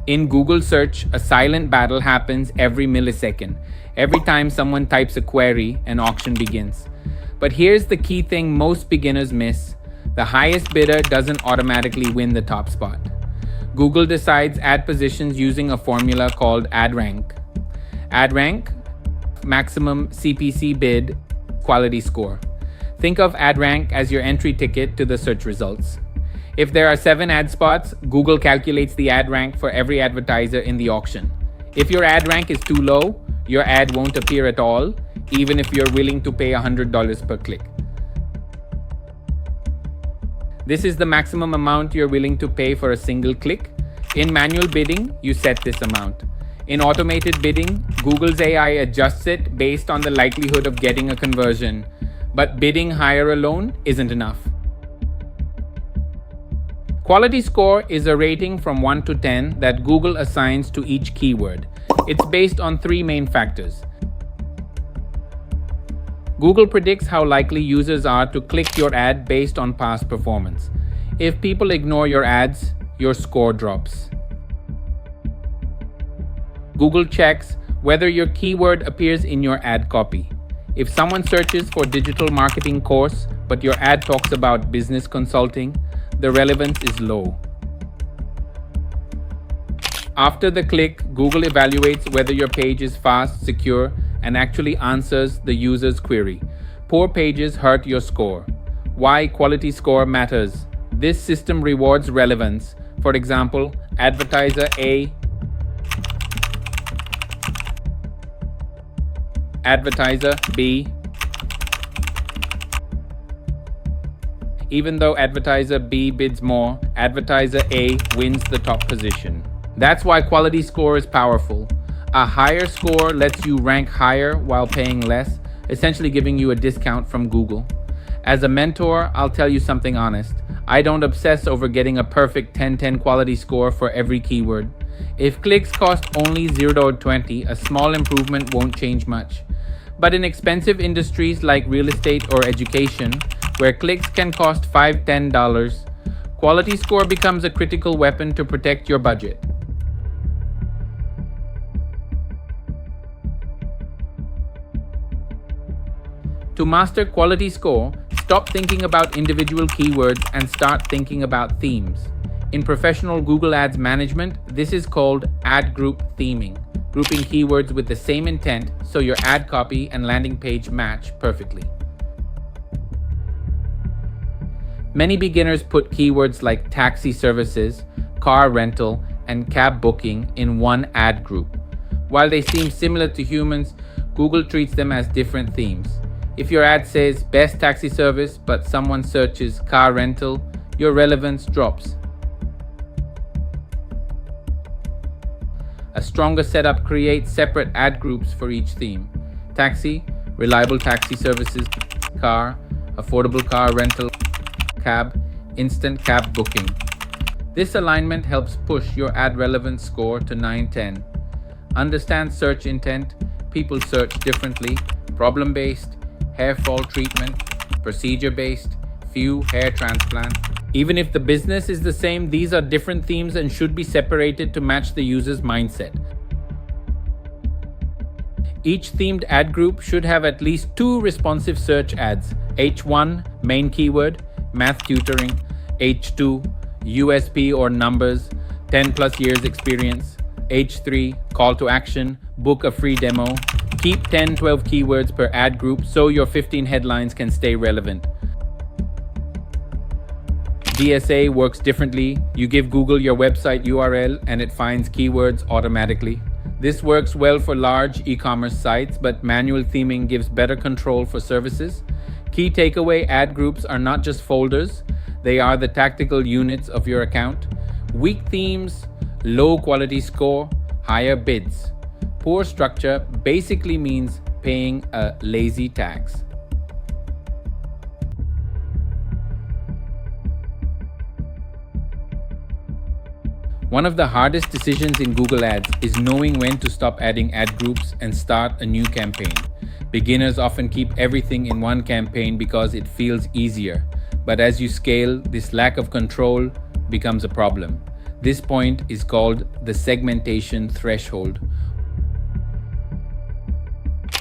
In Google search, a silent battle happens every millisecond. Every time someone types a query, an auction begins. But here's the key thing most beginners miss: the highest bidder doesn't automatically win the top spot. Google decides ad positions using a formula called AdRank. AdRank, maximum CPC bid, quality score. Think of AdRank as your entry ticket to the search results. If there are 7 ad spots, Google calculates the ad rank for every advertiser in the auction. If your ad rank is too low, your ad won't appear at all, even if you're willing to pay $100 per click. This is the maximum amount you're willing to pay for a single click. In manual bidding, you set this amount. In automated bidding, Google's AI adjusts it based on the likelihood of getting a conversion. But bidding higher alone isn't enough. Quality score is a rating from 1 to 10 that Google assigns to each keyword. It's based on 3 main factors. Google predicts how likely users are to click your ad based on past performance. If people ignore your ads, your score drops. Google checks whether your keyword appears in your ad copy. If someone searches for digital marketing course, but your ad talks about business consulting, the relevance is low. After the click, Google evaluates whether your page is fast, secure, and actually answers the user's query. Poor pages hurt your score. Why quality score matters. This system rewards relevance. For example, advertiser A, advertiser B. Even though advertiser B bids more, advertiser A wins the top position. That's why quality score is powerful. A higher score lets you rank higher while paying less, essentially giving you a discount from Google. As a mentor, I'll tell you something honest. I don't obsess over getting a perfect 10/10 quality score for every keyword. If clicks cost only 0 to 20, a small improvement won't change much. But in expensive industries like real estate or education, where clicks can cost $5–10, quality score becomes a critical weapon to protect your budget. To master quality score, stop thinking about individual keywords and start thinking about themes. In professional Google Ads management, this is called ad group theming, grouping keywords with the same intent so your ad copy and landing page match perfectly. Many beginners put keywords like taxi services, car rental, and cab booking in one ad group. While they seem similar to humans, Google treats them as different themes. If your ad says best taxi service but someone searches car rental, your relevance drops. A stronger setup creates separate ad groups for each theme. Taxi, reliable taxi services; car, affordable car rental; cab, instant cab booking. This alignment helps push your ad relevance score to 9–10. Understand search intent. People search differently. Problem-based, hair fall treatment; procedure-based, few hair transplant. Even if the business is the same, these are different themes and should be separated to match the user's mindset. Each themed ad group should have at least 2 responsive search ads: H1, main keyword, math tutoring; H2, USP or numbers, 10+ years experience; H3, call to action, book a free demo. Keep 10–12 keywords per ad group so your 15 headlines can stay relevant. DSA works differently. You give Google your website URL and it finds keywords automatically. This works well for large e-commerce sites, but manual theming gives better control for services. Key takeaway: ad groups are not just folders, they are the tactical units of your account. Weak themes, low quality score, higher bids. Poor structure basically means paying a lazy tax. One of the hardest decisions in Google Ads is knowing when to stop adding ad groups and start a new campaign. Beginners often keep everything in one campaign because it feels easier. But as you scale, this lack of control becomes a problem. This point is called the segmentation threshold.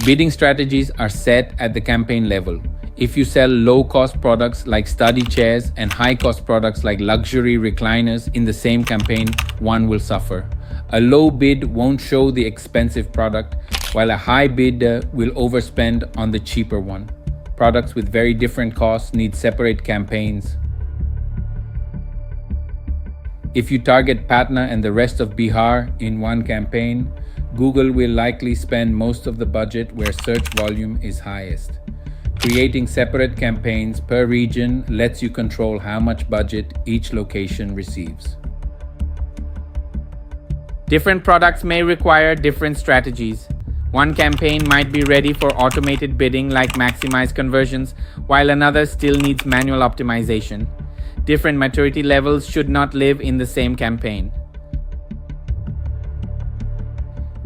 Bidding strategies are set at the campaign level. If you sell low-cost products like study chairs and high-cost products like luxury recliners in the same campaign, one will suffer. A low bid won't show the expensive product, while a high bidder will overspend on the cheaper one. Products with very different costs need separate campaigns. If you target Patna and the rest of Bihar in one campaign, Google will likely spend most of the budget where search volume is highest. Creating separate campaigns per region lets you control how much budget each location receives. Different products may require different strategies. One campaign might be ready for automated bidding like maximize conversions, while another still needs manual optimization. Different maturity levels should not live in the same campaign.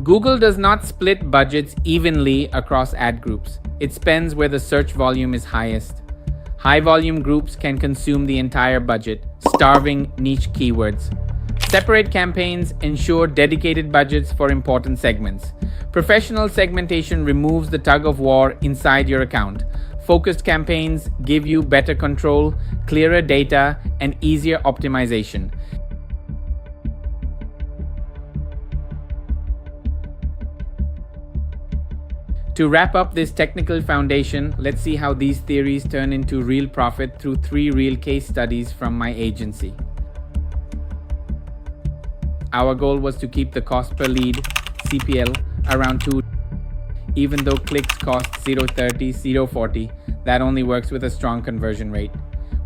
Google does not split budgets evenly across ad groups. It spends where the search volume is highest. High volume groups can consume the entire budget, starving niche keywords. Separate campaigns ensure dedicated budgets for important segments. Professional segmentation removes the tug of war inside your account. Focused campaigns give you better control, clearer data, and easier optimization. To wrap up this technical foundation, let's see how these theories turn into real profit through 3 real case studies from my agency. Our goal was to keep the cost per lead, CPL, around 2. Even though clicks cost 0.30, 0.40, that only works with a strong conversion rate.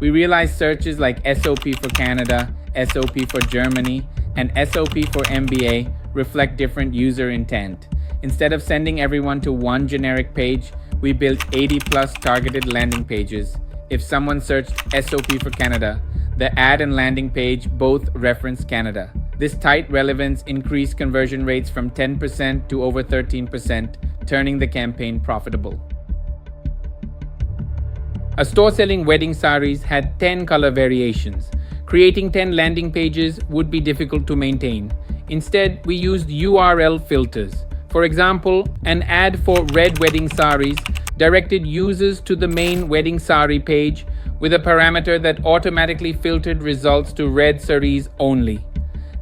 We realized searches like SOP for Canada, SOP for Germany, and SOP for MBA reflect different user intent. Instead of sending everyone to one generic page, we built 80 plus targeted landing pages. If someone searched SOP for Canada, the ad and landing page both reference Canada. This tight relevance increased conversion rates from 10% to over 13%, turning the campaign profitable. A store selling wedding saris had 10 color variations. Creating 10 landing pages would be difficult to maintain. Instead, we used URL filters. For example, an ad for red wedding saris directed users to the main wedding sari page with a parameter that automatically filtered results to red saris only.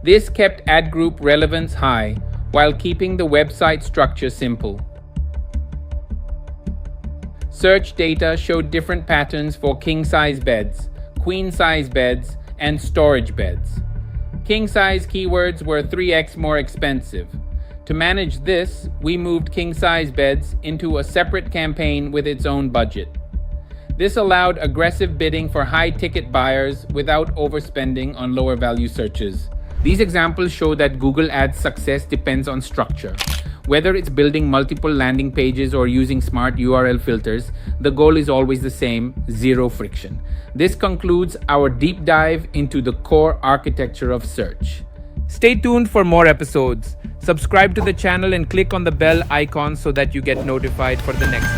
This kept ad group relevance high while keeping the website structure simple. Search data showed different patterns for king-size beds, queen-size beds, and storage beds. King-size keywords were 3x more expensive. To manage this, we moved king-size beds into a separate campaign with its own budget. This allowed aggressive bidding for high-ticket buyers without overspending on lower-value searches. These examples show that Google Ads success depends on structure. Whether it's building multiple landing pages or using smart URL filters, the goal is always the same: zero friction. This concludes our deep dive into the core architecture of search. Stay tuned for more episodes. Subscribe to the channel and click on the bell icon so that you get notified for the next